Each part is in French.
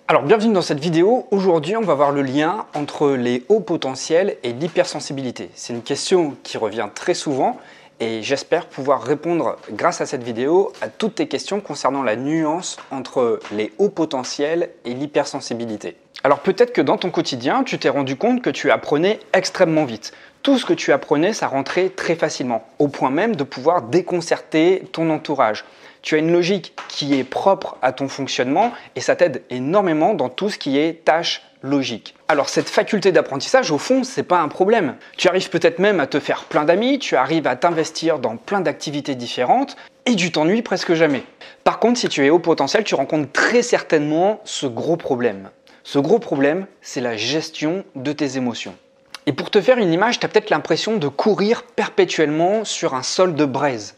Alors bienvenue dans cette vidéo. Aujourd'hui on va voir le lien entre les hauts potentiels et l'hypersensibilité. C'est une question qui revient très souvent et j'espère pouvoir répondre grâce à cette vidéo à toutes tes questions concernant la nuance entre les hauts potentiels et l'hypersensibilité. Alors peut-être que dans ton quotidien tu t'es rendu compte que tu apprenais extrêmement vite. Tout ce que tu apprenais ça rentrait très facilement, au point même de pouvoir déconcerter ton entourage. Tu as une logique qui est propre à ton fonctionnement et ça t'aide énormément dans tout ce qui est tâches logiques. Alors cette faculté d'apprentissage, au fond, c'est pas un problème. Tu arrives peut-être même à te faire plein d'amis, tu arrives à t'investir dans plein d'activités différentes et tu t'ennuies presque jamais. Par contre, si tu es haut potentiel, tu rencontres très certainement ce gros problème. Ce gros problème, c'est la gestion de tes émotions. Et pour te faire une image, tu as peut-être l'impression de courir perpétuellement sur un sol de braise.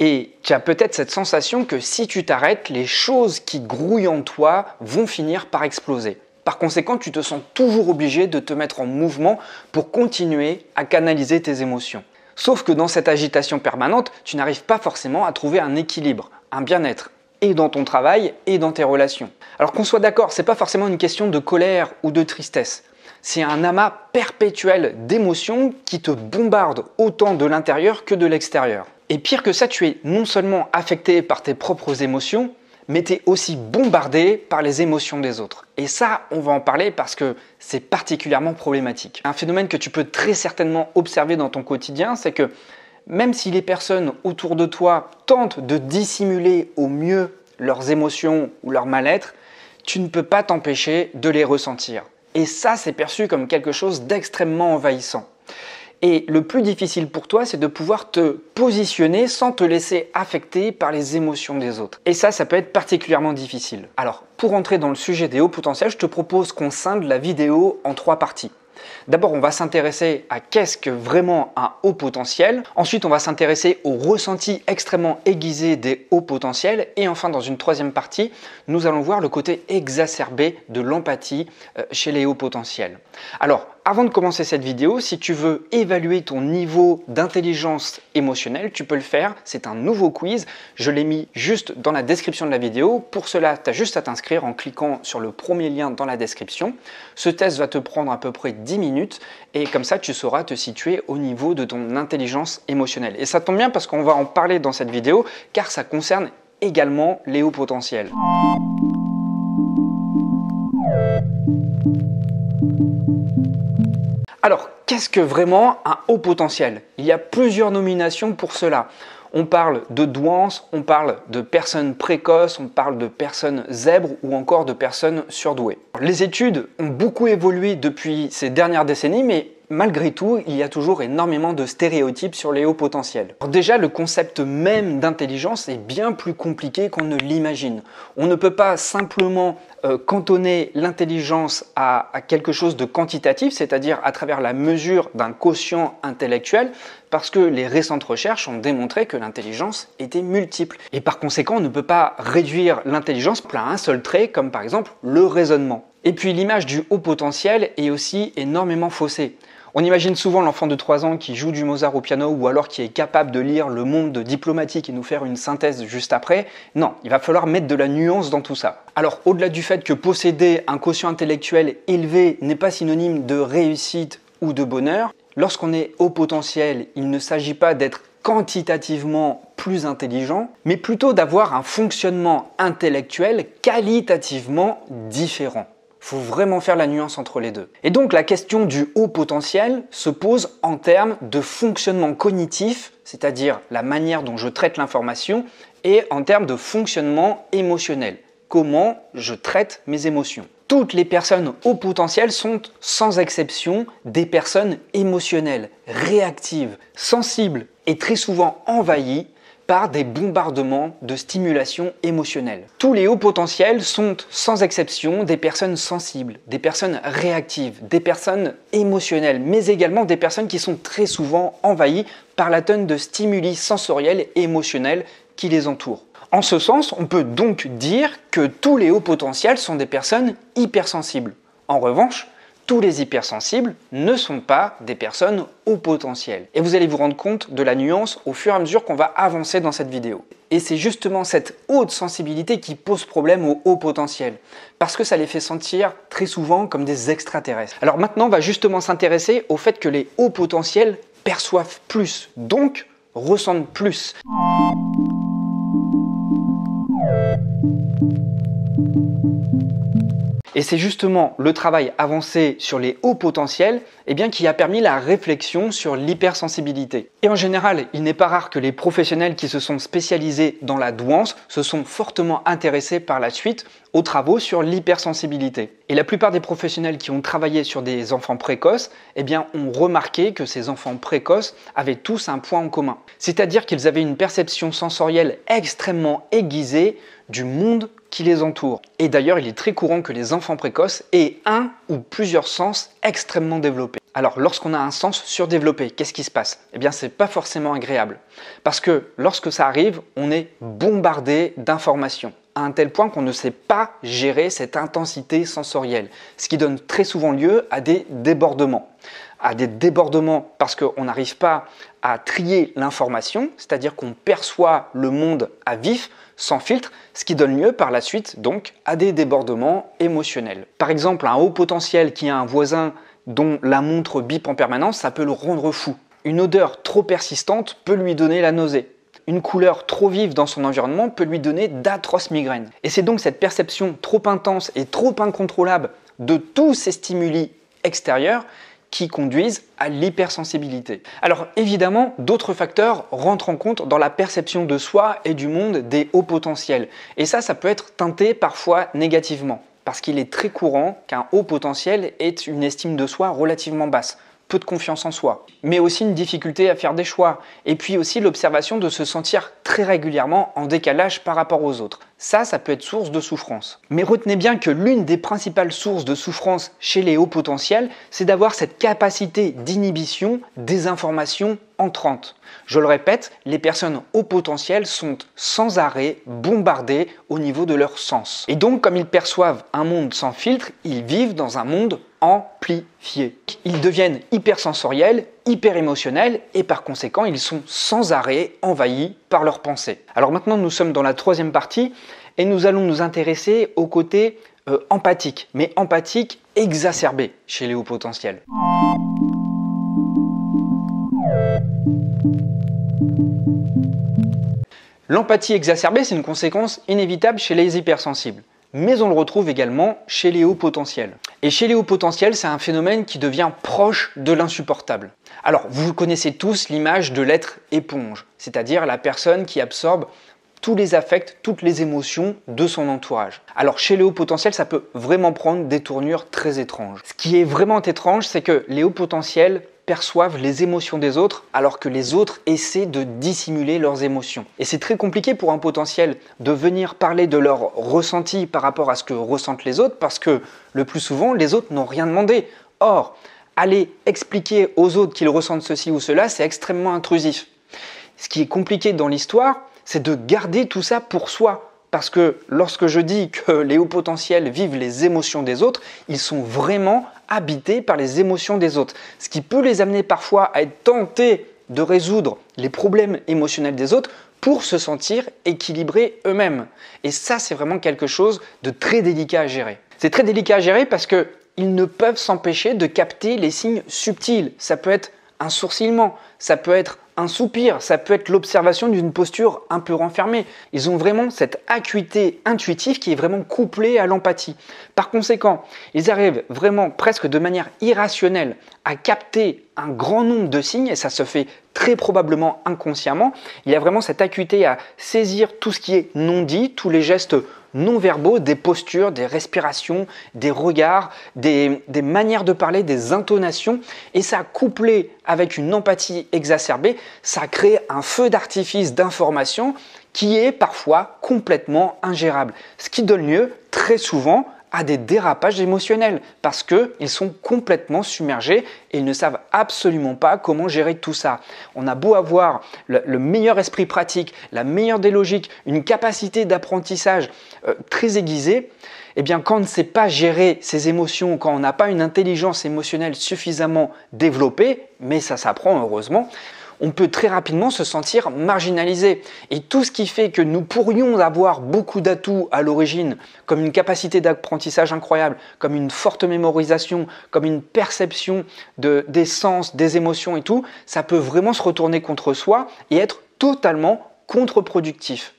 Et tu as peut-être cette sensation que si tu t'arrêtes, les choses qui grouillent en toi vont finir par exploser. Par conséquent, tu te sens toujours obligé de te mettre en mouvement pour continuer à canaliser tes émotions. Sauf que dans cette agitation permanente, tu n'arrives pas forcément à trouver un équilibre, un bien-être, et dans ton travail et dans tes relations. Alors qu'on soit d'accord, ce n'est pas forcément une question de colère ou de tristesse. C'est un amas perpétuel d'émotions qui te bombardent autant de l'intérieur que de l'extérieur. Et pire que ça, tu es non seulement affecté par tes propres émotions, mais tu es aussi bombardé par les émotions des autres. Et ça, on va en parler parce que c'est particulièrement problématique. Un phénomène que tu peux très certainement observer dans ton quotidien, c'est que même si les personnes autour de toi tentent de dissimuler au mieux leurs émotions ou leur mal-être, tu ne peux pas t'empêcher de les ressentir. Et ça, c'est perçu comme quelque chose d'extrêmement envahissant. Et le plus difficile pour toi, c'est de pouvoir te positionner sans te laisser affecter par les émotions des autres. Et ça peut être particulièrement difficile. Alors, pour entrer dans le sujet des hauts potentiels, je te propose qu'on scinde la vidéo en 3 parties. D'abord, on va s'intéresser à qu'est-ce que vraiment un haut potentiel. Ensuite, on va s'intéresser au ressenti extrêmement aiguisé des hauts potentiels. Et enfin, dans une 3e partie, nous allons voir le côté exacerbé de l'empathie chez les hauts potentiels. Alors, avant de commencer cette vidéo, si tu veux évaluer ton niveau d'intelligence émotionnelle, tu peux le faire. C'est un nouveau quiz. Je l'ai mis juste dans la description de la vidéo. Pour cela, tu as juste à t'inscrire en cliquant sur le premier lien dans la description. Ce test va te prendre à peu près 10 minutes et comme ça, tu sauras te situer au niveau de ton intelligence émotionnelle. Et ça tombe bien parce qu'on va en parler dans cette vidéo car ça concerne également les hauts potentiels. Alors, qu'est-ce que vraiment un haut potentiel? Il y a plusieurs nominations pour cela. On parle de douance, on parle de personnes précoces, on parle de personnes zèbres ou encore de personnes surdouées. Les études ont beaucoup évolué depuis ces dernières décennies, mais malgré tout, il y a toujours énormément de stéréotypes sur les hauts potentiels. Alors déjà, le concept même d'intelligence est bien plus compliqué qu'on ne l'imagine. On ne peut pas simplement cantonner l'intelligence à quelque chose de quantitatif, c'est-à-dire à travers la mesure d'un quotient intellectuel, parce que les récentes recherches ont démontré que l'intelligence était multiple. Et par conséquent, on ne peut pas réduire l'intelligence à un seul trait, comme par exemple le raisonnement. Et puis l'image du haut potentiel est aussi énormément faussée. On imagine souvent l'enfant de 3 ans qui joue du Mozart au piano ou alors qui est capable de lire Le Monde diplomatique et nous faire une synthèse juste après. Non, il va falloir mettre de la nuance dans tout ça. Alors au-delà du fait que posséder un quotient intellectuel élevé n'est pas synonyme de réussite ou de bonheur, lorsqu'on est haut potentiel, il ne s'agit pas d'être quantitativement plus intelligent, mais plutôt d'avoir un fonctionnement intellectuel qualitativement différent. Il faut vraiment faire la nuance entre les deux. Et donc la question du haut potentiel se pose en termes de fonctionnement cognitif, c'est-à-dire la manière dont je traite l'information, et en termes de fonctionnement émotionnel, comment je traite mes émotions. Toutes les personnes haut potentiel sont sans exception des personnes émotionnelles, réactives, sensibles et très souvent envahies par des bombardements de stimulation émotionnelle. Tous les hauts potentiels sont sans exception des personnes sensibles, des personnes réactives, des personnes émotionnelles, mais également des personnes qui sont très souvent envahies par la tonne de stimuli sensoriels et émotionnels qui les entourent. En ce sens, on peut donc dire que tous les hauts potentiels sont des personnes hypersensibles. En revanche, tous les hypersensibles ne sont pas des personnes haut potentiel. Et vous allez vous rendre compte de la nuance au fur et à mesure qu'on va avancer dans cette vidéo. Et c'est justement cette haute sensibilité qui pose problème aux hauts potentiels, parce que ça les fait sentir très souvent comme des extraterrestres. Alors maintenant, on va justement s'intéresser au fait que les hauts potentiels perçoivent plus, donc ressentent plus. Et c'est justement le travail avancé sur les hauts potentiels qui a permis la réflexion sur l'hypersensibilité. Et en général, il n'est pas rare que les professionnels qui se sont spécialisés dans la douance se sont fortement intéressés par la suite aux travaux sur l'hypersensibilité. Et la plupart des professionnels qui ont travaillé sur des enfants précoces ont remarqué que ces enfants précoces avaient tous un point en commun. C'est-à-dire qu'ils avaient une perception sensorielle extrêmement aiguisée du monde qui les entoure. Et d'ailleurs, il est très courant que les enfants précoces aient un ou plusieurs sens extrêmement développés. Alors, lorsqu'on a un sens surdéveloppé, qu'est-ce qui se passe? C'est pas forcément agréable. Parce que lorsque ça arrive, on est bombardé d'informations à un tel point qu'on ne sait pas gérer cette intensité sensorielle, ce qui donne très souvent lieu à des débordements. À des débordements parce qu'on n'arrive pas à trier l'information, c'est-à-dire qu'on perçoit le monde à vif, sans filtre, ce qui donne lieu par la suite donc à des débordements émotionnels. Par exemple, un haut potentiel qui a un voisin dont la montre bip en permanence, ça peut le rendre fou. Une odeur trop persistante peut lui donner la nausée. Une couleur trop vive dans son environnement peut lui donner d'atroces migraines. Et c'est donc cette perception trop intense et trop incontrôlable de tous ces stimuli extérieurs qui conduisent à l'hypersensibilité. Alors évidemment, d'autres facteurs rentrent en compte dans la perception de soi et du monde des hauts potentiels. Et ça peut être teinté parfois négativement, parce qu'il est très courant qu'un haut potentiel ait une estime de soi relativement basse, peu de confiance en soi, mais aussi une difficulté à faire des choix, et puis aussi l'observation de se sentir très régulièrement en décalage par rapport aux autres. Ça peut être source de souffrance. Mais retenez bien que l'une des principales sources de souffrance chez les hauts potentiels, c'est d'avoir cette capacité d'inhibition des informations entrantes. Je le répète, les personnes hauts potentiels sont sans arrêt bombardées au niveau de leur sens. Et donc, comme ils perçoivent un monde sans filtre, ils vivent dans un monde amplifié. Ils deviennent hypersensoriels, hyper émotionnels et par conséquent, ils sont sans arrêt envahis par leurs pensées. Alors maintenant, nous sommes dans la troisième partie et nous allons nous intéresser au côté empathique, mais empathique exacerbé chez les hauts potentiels. L'empathie exacerbée, c'est une conséquence inévitable chez les hypersensibles. Mais on le retrouve également chez les hauts potentiels. Et chez les hauts potentiels, c'est un phénomène qui devient proche de l'insupportable. Alors, vous connaissez tous l'image de l'être éponge, c'est-à-dire la personne qui absorbe tous les affects, toutes les émotions de son entourage. Alors, chez les hauts potentiels, ça peut vraiment prendre des tournures très étranges. Ce qui est vraiment étrange, c'est que les hauts potentiels perçoivent les émotions des autres alors que les autres essaient de dissimuler leurs émotions. Et c'est très compliqué pour un potentiel de venir parler de leur ressenti par rapport à ce que ressentent les autres parce que le plus souvent, les autres n'ont rien demandé. Or, aller expliquer aux autres qu'ils ressentent ceci ou cela, c'est extrêmement intrusif. Ce qui est compliqué dans l'histoire, c'est de garder tout ça pour soi. Parce que lorsque je dis que les hauts potentiels vivent les émotions des autres, ils sont vraiment habités par les émotions des autres. Ce qui peut les amener parfois à être tentés de résoudre les problèmes émotionnels des autres pour se sentir équilibrés eux-mêmes. Et ça, c'est vraiment quelque chose de très délicat à gérer. C'est très délicat à gérer parce qu'ils ne peuvent s'empêcher de capter les signes subtils. Ça peut être un sourcillement, ça peut être un soupir, ça peut être l'observation d'une posture un peu renfermée. Ils ont vraiment cette acuité intuitive qui est vraiment couplée à l'empathie. Par conséquent, ils arrivent vraiment presque de manière irrationnelle à capter un grand nombre de signes et ça se fait très probablement inconsciemment. Il y a vraiment cette acuité à saisir tout ce qui est non dit, tous les gestes non-verbaux, des postures, des respirations, des regards, des manières de parler, des intonations. Et ça, couplé avec une empathie exacerbée, ça crée un feu d'artifice d'informations qui est parfois complètement ingérable. Ce qui donne lieu très souvent à des dérapages émotionnels parce qu'ils sont complètement submergés et ils ne savent absolument pas comment gérer tout ça. On a beau avoir le meilleur esprit pratique, la meilleure des logiques, une capacité d'apprentissage très aiguisée, Eh bien, quand on ne sait pas gérer ses émotions, quand on n'a pas une intelligence émotionnelle suffisamment développée, mais ça s'apprend heureusement, on peut très rapidement se sentir marginalisé. Et tout ce qui fait que nous pourrions avoir beaucoup d'atouts à l'origine, comme une capacité d'apprentissage incroyable, comme une forte mémorisation, comme une perception des sens, des émotions et tout, ça peut vraiment se retourner contre soi et être totalement contre-productif.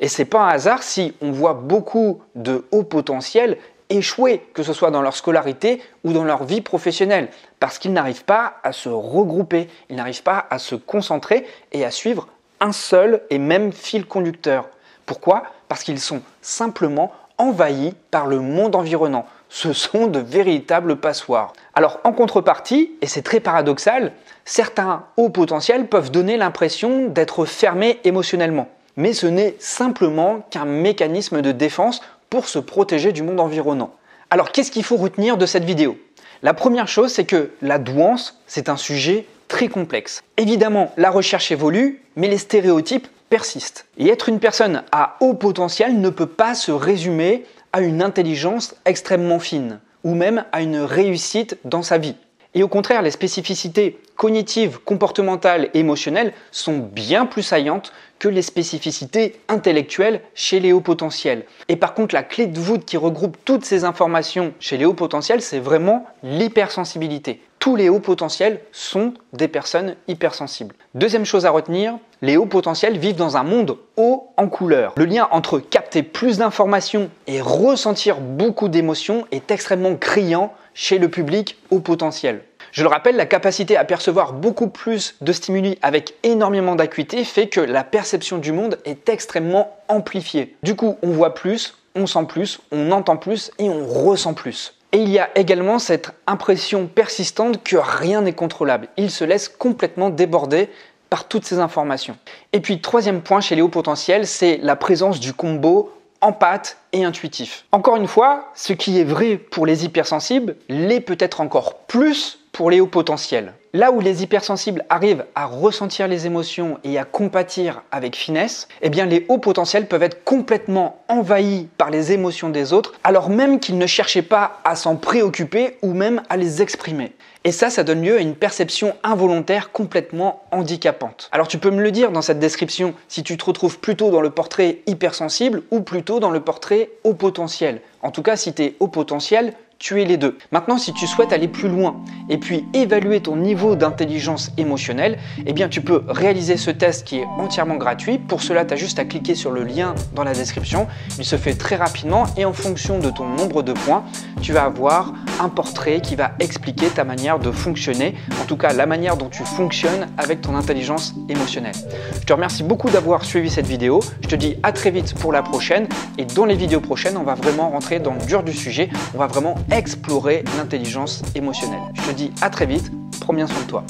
Et c'est pas un hasard si on voit beaucoup de hauts potentiels échouer, que ce soit dans leur scolarité ou dans leur vie professionnelle, parce qu'ils n'arrivent pas à se regrouper, ils n'arrivent pas à se concentrer et à suivre un seul et même fil conducteur. Pourquoi? Parce qu'ils sont simplement envahis par le monde environnant. Ce sont de véritables passoires. Alors en contrepartie, et c'est très paradoxal, certains hauts potentiels peuvent donner l'impression d'être fermés émotionnellement. Mais ce n'est simplement qu'un mécanisme de défense pour se protéger du monde environnant. Alors qu'est-ce qu'il faut retenir de cette vidéo? La première chose, c'est que la douance, c'est un sujet très complexe. Évidemment, la recherche évolue, mais les stéréotypes persistent. Et être une personne à haut potentiel ne peut pas se résumer à une intelligence extrêmement fine, ou même à une réussite dans sa vie. Et au contraire, les spécificités cognitives, comportementales et émotionnelles sont bien plus saillantes que les spécificités intellectuelles chez les hauts potentiels. Et par contre, la clé de voûte qui regroupe toutes ces informations chez les hauts potentiels, c'est vraiment l'hypersensibilité. Tous les hauts potentiels sont des personnes hypersensibles. Deuxième chose à retenir, les hauts potentiels vivent dans un monde haut en couleur. Le lien entre capter plus d'informations et ressentir beaucoup d'émotions est extrêmement criant chez le public haut potentiel. Je le rappelle, la capacité à percevoir beaucoup plus de stimuli avec énormément d'acuité fait que la perception du monde est extrêmement amplifiée. Du coup, on voit plus, on sent plus, on entend plus et on ressent plus. Et il y a également cette impression persistante que rien n'est contrôlable. Il se laisse complètement déborder par toutes ces informations. Et puis, troisième point chez les hauts potentiels, c'est la présence du combo empathe et intuitif. Encore une fois, ce qui est vrai pour les hypersensibles l'est peut-être encore plus pour les hauts potentiels. Là où les hypersensibles arrivent à ressentir les émotions et à compatir avec finesse, eh bien les hauts potentiels peuvent être complètement envahis par les émotions des autres, alors même qu'ils ne cherchaient pas à s'en préoccuper ou même à les exprimer. Et ça donne lieu à une perception involontaire complètement handicapante. Alors tu peux me le dire dans cette description si tu te retrouves plutôt dans le portrait hypersensible ou plutôt dans le portrait haut potentiel. En tout cas, si tu es haut potentiel, tu es les deux. Maintenant, si tu souhaites aller plus loin et puis évaluer ton niveau d'intelligence émotionnelle, eh bien tu peux réaliser ce test qui est entièrement gratuit. Pour cela, tu as juste à cliquer sur le lien dans la description. Il se fait très rapidement et en fonction de ton nombre de points, tu vas avoir un portrait qui va expliquer ta manière de fonctionner, en tout cas la manière dont tu fonctionnes avec ton intelligence émotionnelle. Je te remercie beaucoup d'avoir suivi cette vidéo. Je te dis à très vite pour la prochaine et dans les vidéos prochaines, on va vraiment rentrer dans le dur du sujet. On va vraiment explorer l'intelligence émotionnelle. Je te dis à très vite, prends bien soin de toi.